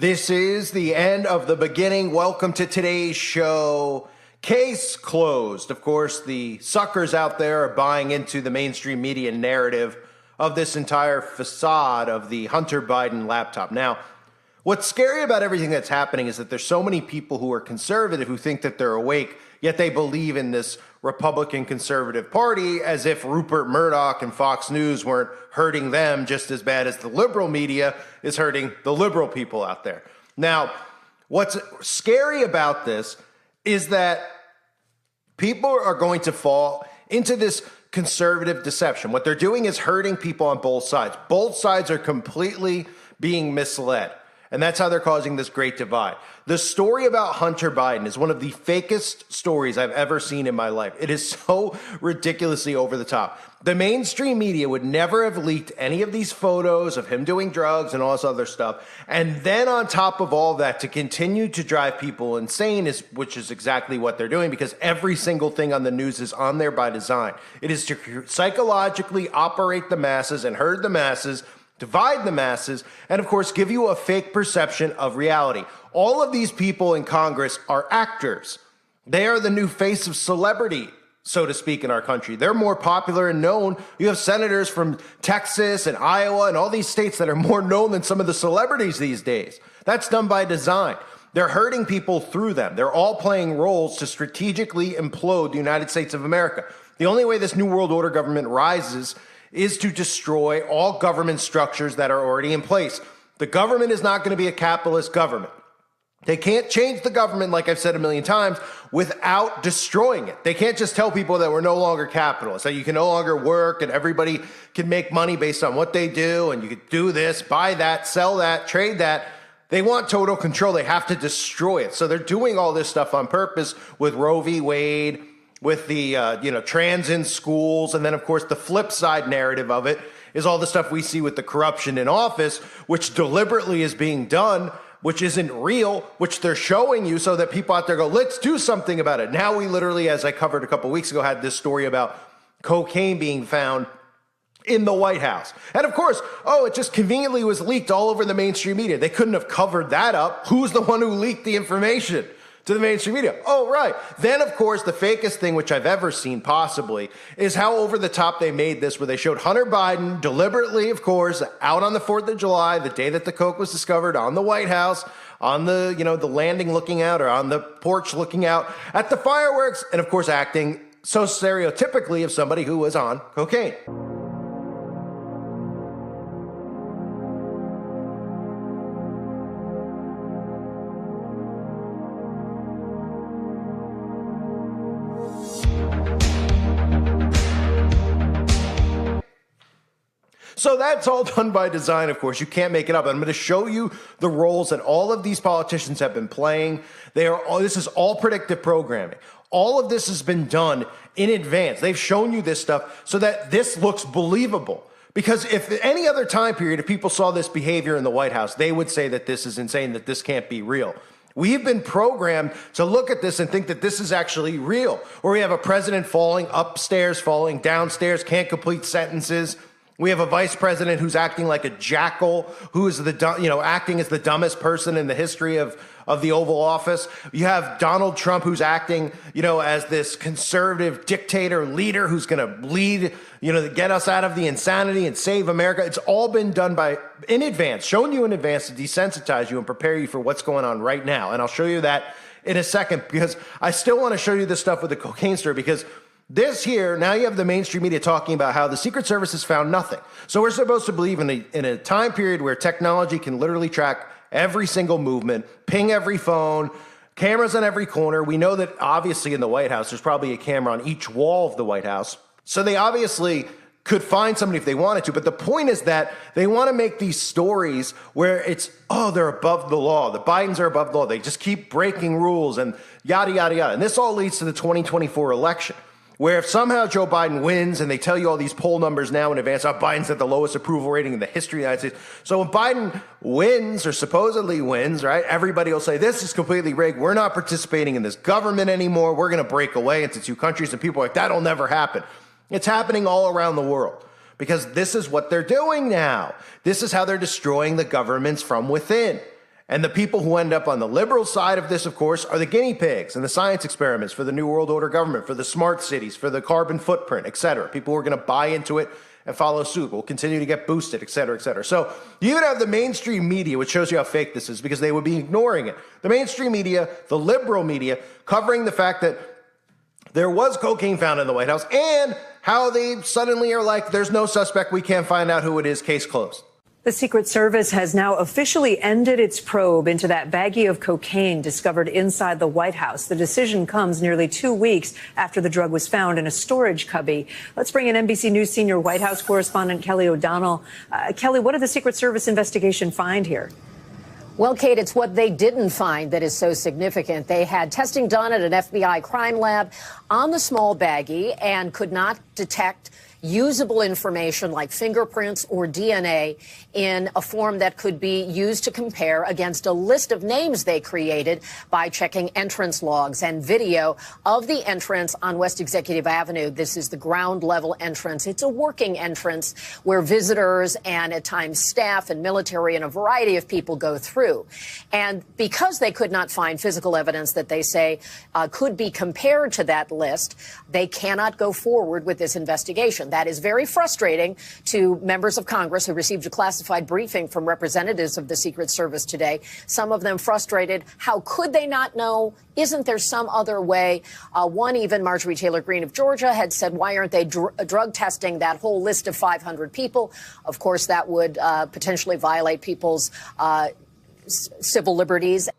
This is the end of the beginning. Welcome to today's show. Case closed. Of course, the suckers out there are buying into the mainstream media narrative of this entire facade of the Hunter Biden laptop. Now, what's scary about everything that's happening is that there's so many people who are conservative who think that they're awake, yet they believe in this Republican conservative party as if Rupert Murdoch and Fox News weren't hurting them just as bad as the liberal media is hurting the liberal people out there. Now, what's scary about this is that people are going to fall into this conservative deception. What they're doing is hurting people on both sides. Both sides are completely being misled. And that's how they're causing this great divide. The story about Hunter Biden is one of the fakest stories I've ever seen in my life. It is so ridiculously over the top. The mainstream media would never have leaked any of these photos of him doing drugs and all this other stuff. And then on top of all that, to continue to drive people insane, which is exactly what they're doing, because every single thing on the news is on there by design. It is to psychologically operate the masses and herd the masses, divide the masses, and of course, give you a fake perception of reality. All of these people in Congress are actors. They are the new face of celebrity, so to speak, in our country. They're more popular and known. You have senators from Texas and Iowa and all these states that are more known than some of the celebrities these days. That's done by design. They're hurting people through them. They're all playing roles to strategically implode the United States of America. The only way this New World Order government rises is to destroy all government structures that are already in place. The government is not going to be a capitalist government. They can't change the government, like I've said a million times, without destroying it. They can't just tell people that we're no longer capitalists, that you can no longer work and everybody can make money based on what they do, and you could do this, buy that, sell that, trade that. They want total control. They have to destroy it. So they're doing all this stuff on purpose with Roe v. Wade, with the trans in schools, and then of course the flip side narrative of it is all the stuff we see with the corruption in office, which deliberately is being done, which isn't real, which they're showing you so that people out there go, let's do something about it. Now we literally, as I covered a couple weeks ago, had this story about cocaine being found in the White House. And of course, it just conveniently was leaked all over the mainstream media. They couldn't have covered that up. Who's the one who leaked the information to the mainstream media? Oh, right. Then, of course, the fakest thing, which I've ever seen possibly, is how over the top they made this, where they showed Hunter Biden deliberately, of course, out on the 4th of July, the day that the coke was discovered, on the White House, on the, the landing looking out, or on the porch looking out at the fireworks, and of course, acting so stereotypically of somebody who was on cocaine. So that's all done by design, of course. You can't make it up. I'm going to show you the roles that all of these politicians have been playing. This is all predictive programming. All of this has been done in advance. They've shown you this stuff so that this looks believable. Because if any other time period, if people saw this behavior in the White House, they would say that this is insane, that this can't be real. We've been programmed to look at this and think that this is actually real. Or we have a president falling upstairs, falling downstairs, can't complete sentences. We have a vice president who's acting like a jackal, who is acting as the dumbest person in the history of the Oval Office. You have Donald Trump, who's acting, as this conservative dictator leader who's going to lead, get us out of the insanity and save America. It's all been done in advance, shown you in advance to desensitize you and prepare you for what's going on right now. And I'll show you that in a second, because I still want to show you this stuff with the cocaine story, because this here, now you have the mainstream media talking about how the Secret Service has found nothing. So we're supposed to believe in a time period where technology can literally track every single movement, ping every phone, cameras on every corner. We know that obviously in the White House, there's probably a camera on each wall of the White House. So they obviously could find somebody if they wanted to. But the point is that they want to make these stories where it's, they're above the law. The Bidens are above the law. They just keep breaking rules and yada, yada, yada. And this all leads to the 2024 election, where if somehow Joe Biden wins, and they tell you all these poll numbers now in advance, Biden's at the lowest approval rating in the history of the United States. So when Biden wins, or supposedly wins, right, everybody will say, this is completely rigged. We're not participating in this government anymore. We're going to break away into two countries. And people are like, that'll never happen. It's happening all around the world, because this is what they're doing now. This is how they're destroying the governments from within. And the people who end up on the liberal side of this, of course, are the guinea pigs and the science experiments for the New World Order government, for the smart cities, for the carbon footprint, et cetera. People who are going to buy into it and follow suit will continue to get boosted, et cetera, et cetera. So you even have the mainstream media, which shows you how fake this is, because they would be ignoring it. The mainstream media, the liberal media, covering the fact that there was cocaine found in the White House and how they suddenly are like, there's no suspect, we can't find out who it is, case closed. The Secret Service has now officially ended its probe into that baggie of cocaine discovered inside the White House. The decision comes nearly 2 weeks after the drug was found in a storage cubby. Let's bring in NBC News senior White House correspondent Kelly O'Donnell. Kelly, what did the Secret Service investigation find here? Well, Kate, it's what they didn't find that is so significant. They had testing done at an FBI crime lab on the small baggie and could not detect usable information like fingerprints or DNA in a form that could be used to compare against a list of names they created by checking entrance logs and video of the entrance on West Executive Avenue. This is the ground level entrance. It's a working entrance where visitors and at times staff and military and a variety of people go through. And because they could not find physical evidence that they say could be compared to that list, they cannot go forward with this investigation. That is very frustrating to members of Congress who received a classified briefing from representatives of the Secret Service today. Some of them frustrated. How could they not know? Isn't there some other way? One, even Marjorie Taylor Greene of Georgia had said, why aren't they drug testing that whole list of 500 people? Of course, that would potentially violate people's civil liberties.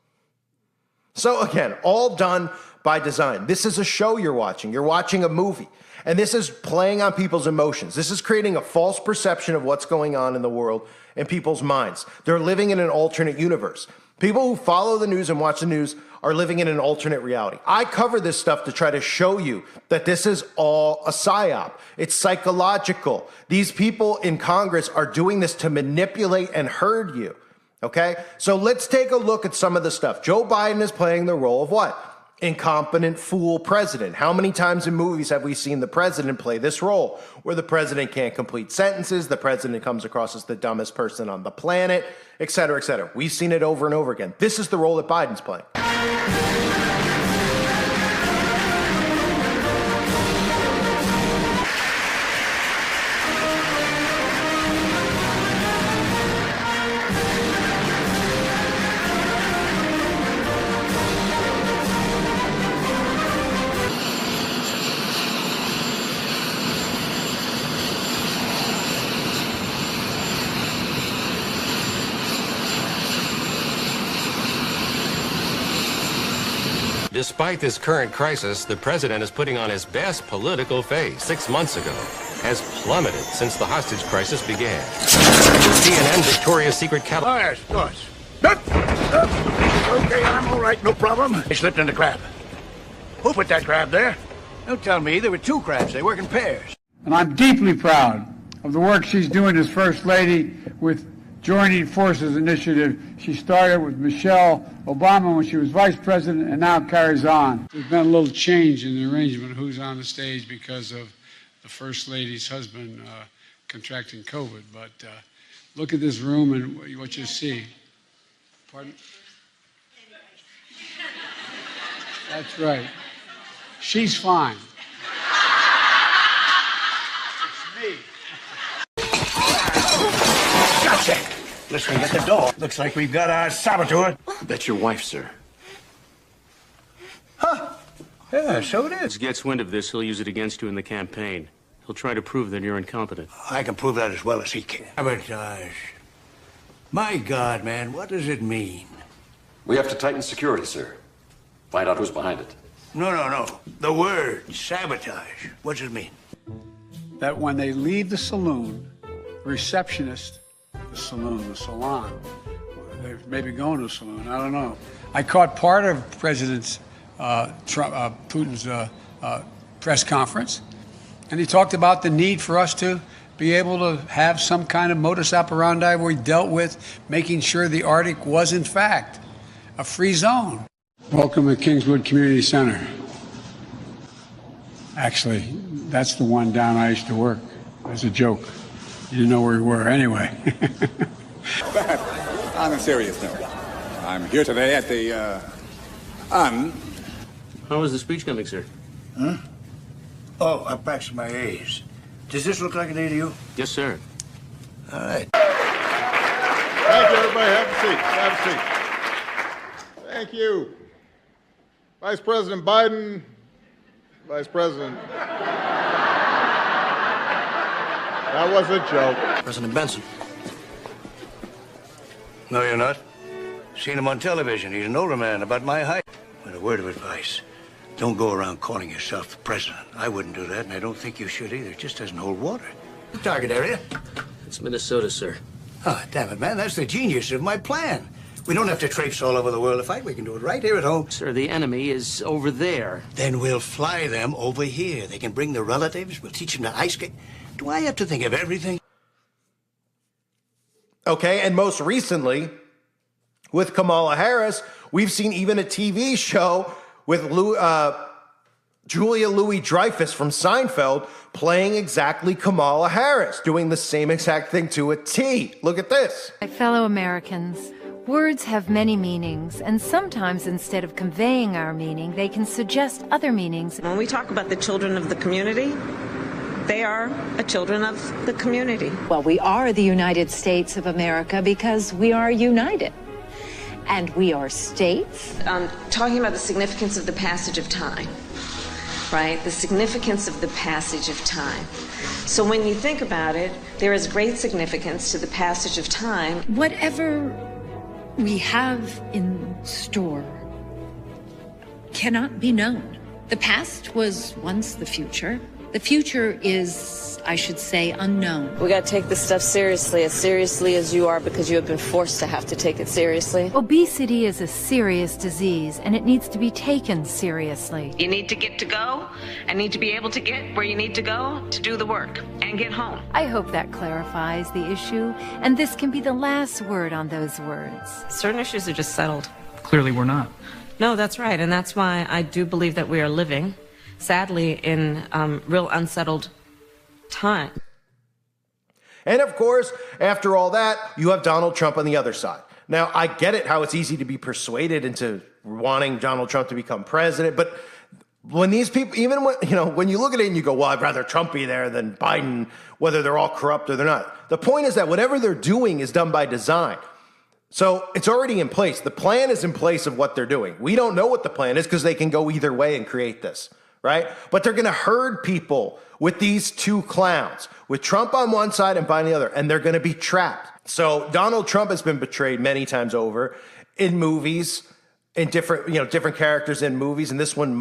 So again, all done by design. This is a show you're watching. You're watching a movie. And this is playing on people's emotions. This is creating a false perception of what's going on in the world in people's minds. They're living in an alternate universe. People who follow the news and watch the news are living in an alternate reality. I cover this stuff to try to show you that this is all a psyop. It's psychological. These people in Congress are doing this to manipulate and herd you. Okay? So let's take a look at some of the stuff. Joe Biden is playing the role of what? Incompetent fool president. How many times in movies have we seen the president play this role where the president can't complete sentences, the president comes across as the dumbest person on the planet, et cetera, et cetera. We've seen it over and over again. This is the role that Biden's playing. Despite this current crisis, the president is putting on his best political face. 6 months ago, has plummeted since the hostage crisis began. The CNN Victoria's Secret catalog. Oh, yes, of course. Okay, I'm all right, no problem. I slipped in the crab. Who put that crab there? Don't tell me there were two crabs. They work in pairs. And I'm deeply proud of the work she's doing as First Lady with Joining Forces Initiative. She started with Michelle Obama when she was Vice President and now carries on. There's been a little change in the arrangement of who's on the stage because of the First Lady's husband contracting COVID. But look at this room and what you see. Pardon? That's right. She's fine. It's me. Gotcha. Listening at the door. Looks like we've got our saboteur. That's your wife, sir. Huh? Yeah, so it is. If he gets wind of this, he'll use it against you in the campaign. He'll try to prove that you're incompetent. I can prove that as well as he can. Sabotage. My God, man, what does it mean? We have to tighten security, sir. Find out who's behind it. No. The word sabotage. What does it mean? That when they leave the saloon, receptionist, the salon, they're maybe going to a saloon, I don't know. I caught part of President Putin's press conference, and he talked about the need for us to be able to have some kind of modus operandi where we dealt with making sure the Arctic was, in fact, a free zone. Welcome to Kingswood Community Center. Actually, that's the one down I used to work. As a joke. You didn't know where we were anyway. But on a serious note, I'm here today at the, How was the speech coming, sir? Huh? Oh, I practiced my A's. Does this look like an A to you? Yes, sir. All right. Thank you, everybody. Have a seat. Have a seat. Thank you. Vice President Biden, Vice President. That was a joke. President Benson. No, you're not. Seen him on television. He's an older man, about my height. But a word of advice. Don't go around calling yourself the president. I wouldn't do that, and I don't think you should either. It just doesn't hold water. Target area? It's Minnesota, sir. Oh, damn it, man. That's the genius of my plan. We don't have to traipse all over the world to fight. We can do it right here at home. Sir, the enemy is over there. Then we'll fly them over here. They can bring their relatives. We'll teach them to ice skate. Do I have to think of everything? Okay, and most recently, with Kamala Harris, we've seen even a TV show with Julia Louis-Dreyfus from Seinfeld playing exactly Kamala Harris, doing the same exact thing to a T. Look at this. My fellow Americans, words have many meanings, and sometimes instead of conveying our meaning, they can suggest other meanings. When we talk about the children of the community, they are children of the community. Well, we are the United States of America because we are united. And we are states. Talking about the significance of the passage of time, right? The significance of the passage of time. So when you think about it, there is great significance to the passage of time. Whatever we have in store cannot be known. The past was once the future. The future is, I should say, unknown. We got to take this stuff seriously as you are, because you have been forced to have to take it seriously. Obesity is a serious disease, and it needs to be taken seriously. You need to get to go, and need to be able to get where you need to go to do the work and get home. I hope that clarifies the issue, and this can be the last word on those words. Certain issues are just settled. Clearly we're not. No, that's right, and that's why I do believe that we are living, sadly, in real unsettled time. And of course, after all that, you have Donald Trump on the other side. Now, I get it how it's easy to be persuaded into wanting Donald Trump to become president, but when these people, even when you look at it and you go, well, I'd rather Trump be there than Biden, whether they're all corrupt or they're not. The point is that whatever they're doing is done by design. So it's already in place. The plan is in place of what they're doing. We don't know what the plan is because they can go either way and create this, right? But they're going to herd people with these two clowns, with Trump on one side and Biden on the other, and they're going to be trapped. So Donald Trump has been betrayed many times over in movies, in different characters in movies, and this one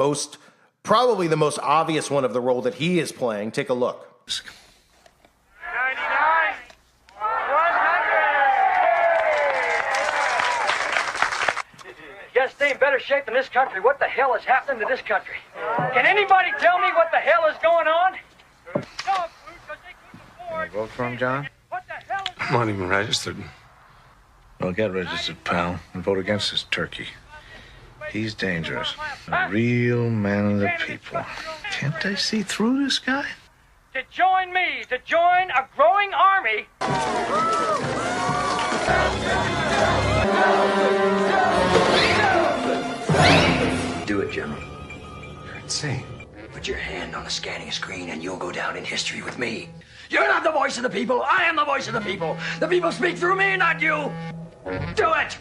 probably the most obvious one of the role that he is playing. Take a look. 99, 100. Just stay in better shape than this country. What the hell is happening to this country? Can anybody tell me what the hell is going on? Vote for him, John? I'm not even registered. Well, get registered, pal, and vote against this turkey. He's dangerous. A real man of the people. Can't they see through this guy? To join me, to join a growing army. Do it, General. You're insane. Put your hand on the scanning screen and you'll go down in history with me. You're not the voice of the people. I am the voice of the people. The people speak through me, not you. Do it!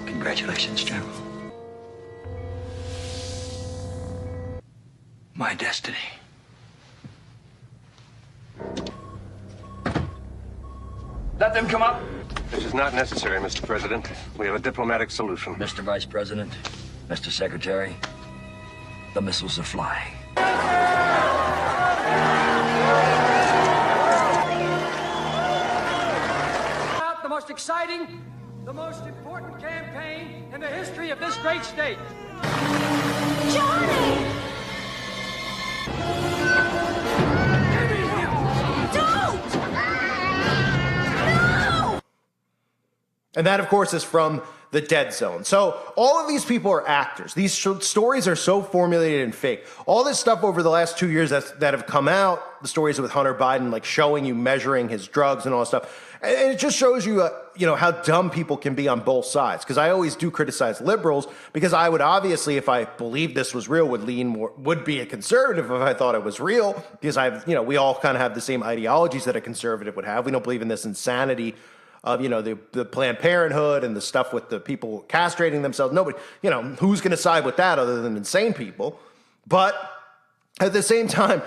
Congratulations, General. My destiny. Let them come up. This is not necessary, Mr. President. We have a diplomatic solution. Mr. Vice President, Mr. Secretary, the missiles are flying. The most exciting, the most important campaign in the history of this great state. Johnny! And that, of course, is from the dead zone. So all of these people are actors. These stories are so formulated and fake. All this stuff over the last 2 years that have come out, the stories with Hunter Biden, like showing you measuring his drugs and all that stuff. And it just shows you, how dumb people can be on both sides. Because I always do criticize liberals, because I would obviously, if I believed this was real, would be a conservative if I thought it was real. Because we all kind of have the same ideologies that a conservative would have. We don't believe in this insanity of, the Planned Parenthood and the stuff with the people castrating themselves. Nobody, who's going to side with that other than insane people? But at the same time,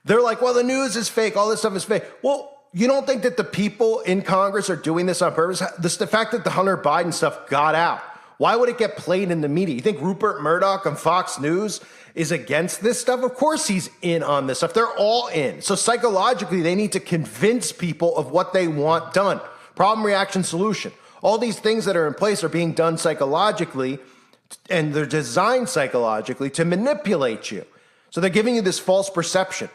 they're like, well, the news is fake. All this stuff is fake. Well, you don't think that the people in Congress are doing this on purpose? The fact that the Hunter Biden stuff got out, why would it get played in the media? You think Rupert Murdoch on Fox News is against this stuff? Of course he's in on this stuff. They're all in. So psychologically, they need to convince people of what they want done. Problem, reaction, solution. All these things that are in place are being done psychologically, and they're designed psychologically to manipulate you. So they're giving you this false perception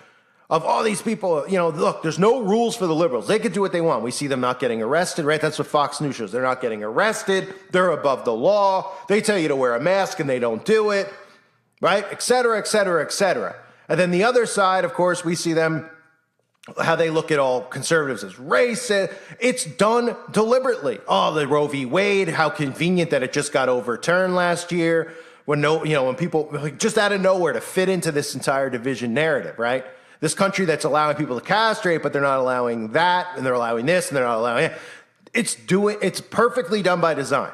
of all these people, look, there's no rules for the liberals. They could do what they want. We see them not getting arrested, right? That's what Fox News shows. They're not getting arrested. They're above the law. They tell you to wear a mask and they don't do it, right? Et cetera, et cetera, et cetera. And then the other side, of course, we see them, how they look at all conservatives as racist. It's done deliberately. Oh, the Roe v. Wade, how convenient that it just got overturned last year when people just out of nowhere to fit into this entire division narrative, right? This country that's allowing people to castrate, but they're not allowing that, and they're allowing this, and they're not allowing it. It's perfectly done by design.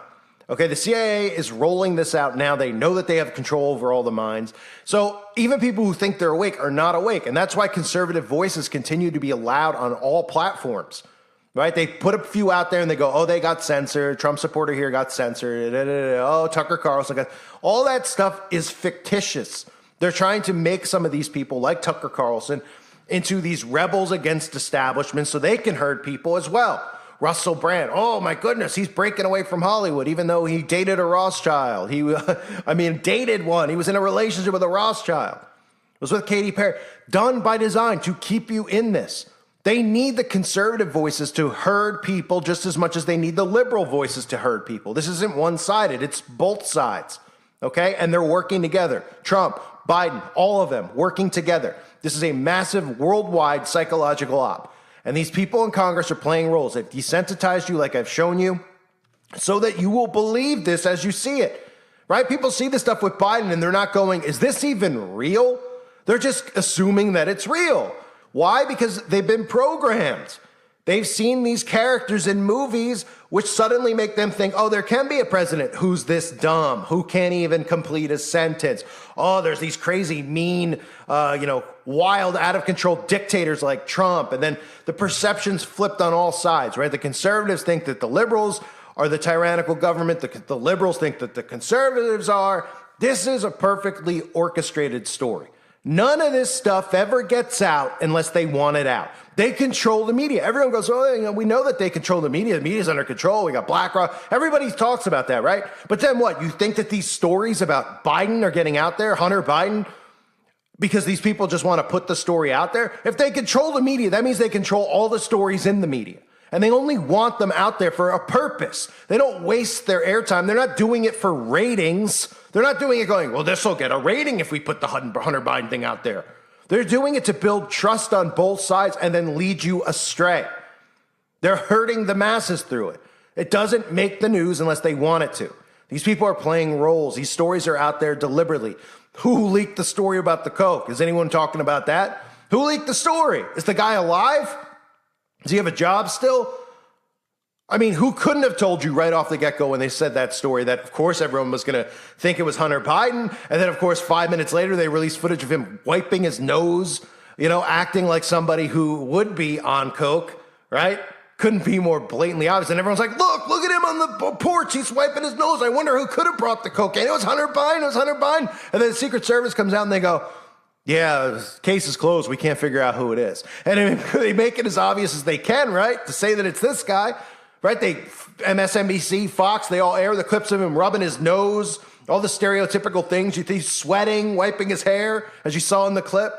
Okay, the CIA is rolling this out now. They know that they have control over all the minds. So even people who think they're awake are not awake. And that's why conservative voices continue to be allowed on all platforms, right? They put a few out there and they go, oh, they got censored. Trump supporter here got censored. Oh, Tucker Carlson got... All that stuff is fictitious. They're trying to make some of these people like Tucker Carlson into these rebels against establishment so they can hurt people as well. Russell Brand, oh my goodness, he's breaking away from Hollywood, even though he dated a Rothschild. Dated one. He was in a relationship with a Rothschild. It was with Katy Perry. Done by design to keep you in this. They need the conservative voices to herd people just as much as they need the liberal voices to herd people. This isn't one-sided. It's both sides. Okay? And they're working together. Trump, Biden, all of them working together. This is a massive worldwide psychological op. And these people in Congress are playing roles. They've desensitized you like I've shown you so that you will believe this as you see it, right? People see this stuff with Biden and they're not going, is this even real? They're just assuming that it's real. Why? Because they've been programmed. They've seen these characters in movies which suddenly make them think, oh, there can be a president who's this dumb, who can't even complete a sentence. Oh, there's these crazy, mean, wild, out of control dictators like Trump. And then the perception's flipped on all sides, right? The conservatives think that the liberals are the tyrannical government. The liberals think that the conservatives are. This is a perfectly orchestrated story. None of this stuff ever gets out unless they want it out. They control the media. Everyone goes, oh, we know that they control the media. The media's under control. We got BlackRock. Everybody talks about that, right? But then what? You think that these stories about Biden are getting out there, Hunter Biden, because these people just want to put the story out there? If they control the media, that means they control all the stories in the media. And they only want them out there for a purpose. They don't waste their airtime. They're not doing it for ratings. They're not doing it going, well, this will get a rating if we put the Hunter Biden thing out there. They're doing it to build trust on both sides and then lead you astray. They're hurting the masses through it. It doesn't make the news unless they want it to. These people are playing roles. These stories are out there deliberately. Who leaked the story about the Coke? Is anyone talking about that? Who leaked the story? Is the guy alive? Does he have a job still? I mean, who couldn't have told you right off the get-go when they said that story that, of course, everyone was going to think it was Hunter Biden. And then, of course, 5 minutes later, they released footage of him wiping his nose, acting like somebody who would be on Coke, right? Couldn't be more blatantly obvious. And everyone's like, look at him on the porch. He's wiping his nose. I wonder who could have brought the cocaine. It was Hunter Biden. It was Hunter Biden. And then the Secret Service comes out and they go, yeah, case is closed. We can't figure out who it is. And they make it as obvious as they can, right? To say that it's this guy, right? MSNBC, Fox, they all air the clips of him rubbing his nose, all the stereotypical things. You think he's sweating, wiping his hair, as you saw in the clip.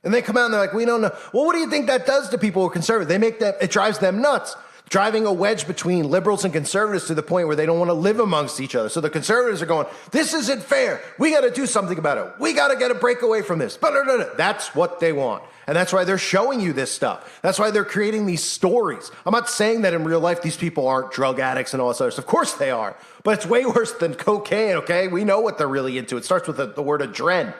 And they come out and they're like, we don't know. Well, what do you think that does to people who are conservative? It drives them nuts. driving a wedge between liberals and conservatives to the point where they don't want to live amongst each other. So the conservatives are going, this isn't fair. We got to do something about it. We got to get a break away from this. That's what they want. And that's why they're showing you this stuff. That's why they're creating these stories. I'm not saying that in real life these people aren't drug addicts and all this other stuff. Of course they are. But it's way worse than cocaine, okay? We know what they're really into. It starts with the word adren,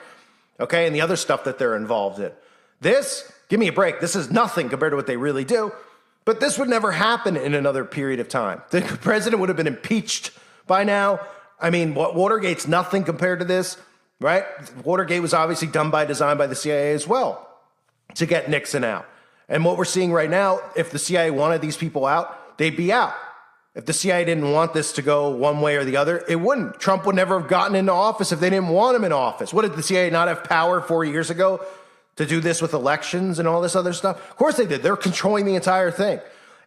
okay? And the other stuff that they're involved in. This, give me a break. This is nothing compared to what they really do. But this would never happen in another period of time. The president would have been impeached by now. I mean, Watergate's nothing compared to this, right? Watergate was obviously done by design by the CIA as well to get Nixon out. And what we're seeing right now, if the CIA wanted these people out, they'd be out. If the CIA didn't want this to go one way or the other, it wouldn't. Trump would never have gotten into office if they didn't want him in office. What, did the CIA not have power 4 years ago to do this with elections and all this other stuff? Of course they did. They're controlling the entire thing.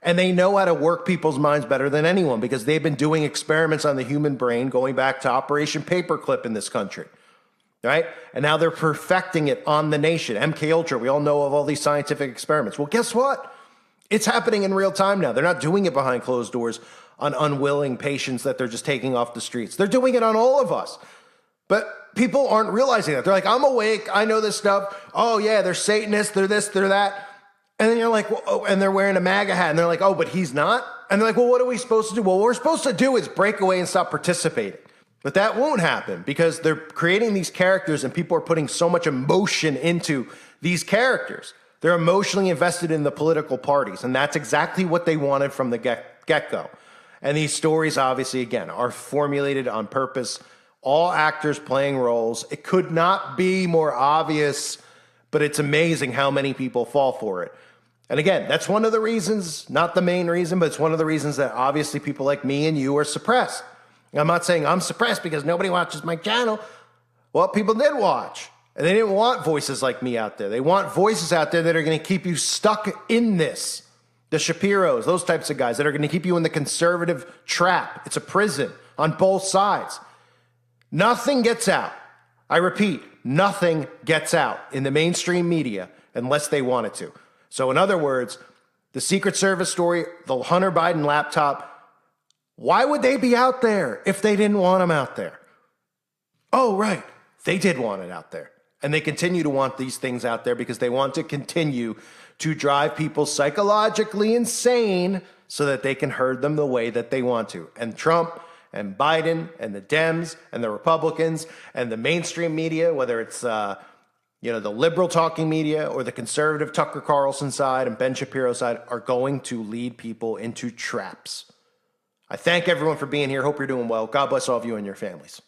And they know how to work people's minds better than anyone because they've been doing experiments on the human brain going back to Operation Paperclip in this country. Right? And now they're perfecting it on the nation. MK Ultra, we all know of all these scientific experiments. Well, guess what? It's happening in real time now. They're not doing it behind closed doors on unwilling patients that they're just taking off the streets. They're doing it on all of us. But people aren't realizing that. They're like, I'm awake. I know this stuff. Oh, yeah, they're Satanists. They're this, they're that. And then you're like, well, oh, and they're wearing a MAGA hat. And they're like, oh, but he's not? And they're like, well, what are we supposed to do? Well, what we're supposed to do is break away and stop participating. But that won't happen because they're creating these characters and people are putting so much emotion into these characters. They're emotionally invested in the political parties. And that's exactly what they wanted from the get-go. And these stories, obviously, again, are formulated on purpose. All actors playing roles. It could not be more obvious, but it's amazing how many people fall for it. And again, that's one of the reasons, not the main reason, but it's one of the reasons that obviously people like me and you are suppressed. I'm not saying I'm suppressed because nobody watches my channel. Well, people did watch. And they didn't want voices like me out there. They want voices out there that are going to keep you stuck in this. The Shapiros, those types of guys that are going to keep you in the conservative trap. It's a prison on both sides. Nothing gets out. I repeat, nothing gets out in the mainstream media unless they want it to. So in other words, the Secret Service story, the Hunter Biden laptop, why would they be out there if they didn't want them out there? Oh, right. They did want it out there. And they continue to want these things out there because they want to continue to drive people psychologically insane so that they can herd them the way that they want to. And Trump and Biden and the Dems and the Republicans and the mainstream media, whether it's the liberal talking media or the conservative Tucker Carlson side and Ben Shapiro side, are going to lead people into traps. I thank everyone for being here. Hope you're doing well. God bless all of you and your families.